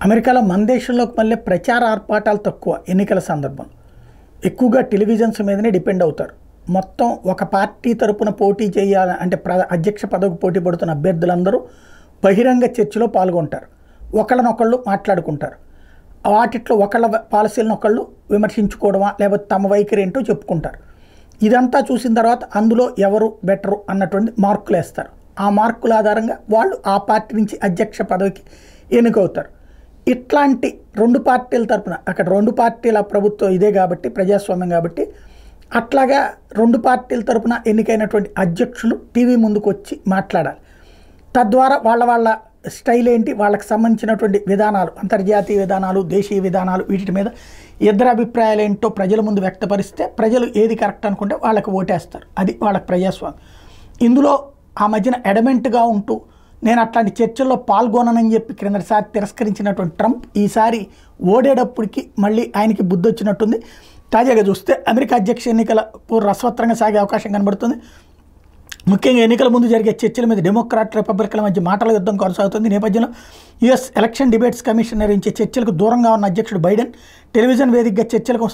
అమెరికాలో మన దేశంలోకి మళ్ళీ ప్రచార ఆర్పాటాలు తక్కువ. ఎన్నికల సందర్భంలో ఎక్కువగా టెలివిజన్స్ మీదనే డిపెండ్ అవుతారు. మొత్తం ఒక పార్టీ తరపున పోటీ చేయాలి అంటే అధ్యక్ష పదవికి పోటీ పడుతున్న అభ్యర్థులందరూ బహిరంగ చర్చలో పాల్గొంటారు. ఒకళ్ళనొకళ్ళు మాట్లాడుకుంటారు. వాటిట్లో ఒకళ్ళ పాలసీలను ఒకళ్ళు విమర్శించుకోవడమా లేకపోతే తమ వైఖరి ఏంటో చెప్పుకుంటారు. ఇదంతా చూసిన తర్వాత అందులో ఎవరు బెటరు అన్నటువంటి మార్కులు వేస్తారు. ఆ మార్కుల ఆధారంగా వాళ్ళు ఆ పార్టీ నుంచి అధ్యక్ష పదవికి ఎన్నికవుతారు. ఇట్లాంటి రెండు పార్టీల తరపున అక్కడ రెండు పార్టీల ప్రభుత్వం ఇదే కాబట్టి ప్రజాస్వామ్యం కాబట్టి అట్లాగా రెండు పార్టీల తరపున ఎన్నికైనటువంటి అధ్యక్షులు టీవీ ముందుకు వచ్చి మాట్లాడాలి. తద్వారా వాళ్ళ స్టైల్ ఏంటి, వాళ్ళకి సంబంధించినటువంటి విధానాలు, అంతర్జాతీయ విధానాలు, దేశీయ విధానాలు, వీటి మీద ఇద్దరు అభిప్రాయాలు ఏంటో ప్రజల ముందు వ్యక్తపరిస్తే ప్రజలు ఏది కరెక్ట్ అనుకుంటే వాళ్ళకి ఓటేస్తారు. అది వాళ్ళకి ప్రజాస్వామ్యం. ఇందులో ఆ మధ్యన ఎడమెంట్గా ఉంటూ నేను అట్లాంటి చర్చల్లో పాల్గొననని చెప్పి క్రిందసారి తిరస్కరించినటువంటి ట్రంప్ ఈసారి ఓడేటప్పటికి మళ్ళీ ఆయనకి బుద్ధి వచ్చినట్టుంది. తాజాగా చూస్తే అమెరికా అధ్యక్ష ఎన్నికల రసవత్రంగా సాగే అవకాశం కనబడుతుంది. ముఖ్యంగా ఎన్నికల ముందు జరిగే చర్చల మీద డెమోక్రాట్ రిపబ్లికన్ల మధ్య మాటల యుద్ధం కొనసాగుతుంది. నేపథ్యంలో యుఎస్ ఎలక్షన్ డిబేట్స్ కమిషన్ నిర్వహించే చర్చలకు దూరంగా ఉన్న అధ్యక్షుడు బైడెన్ టెలివిజన్ వేదికగా చర్చలకు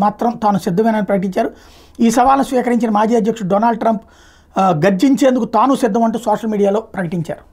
మాత్రం తాను సిద్ధమేనని ప్రకటించారు. ఈ సవాల్ను స్వీకరించిన మాజీ అధ్యక్షుడు డొనాల్డ్ ట్రంప్ గర్జించేందుకు తాను సిద్ధమంటూ సోషల్ మీడియాలో ప్రకటించారు.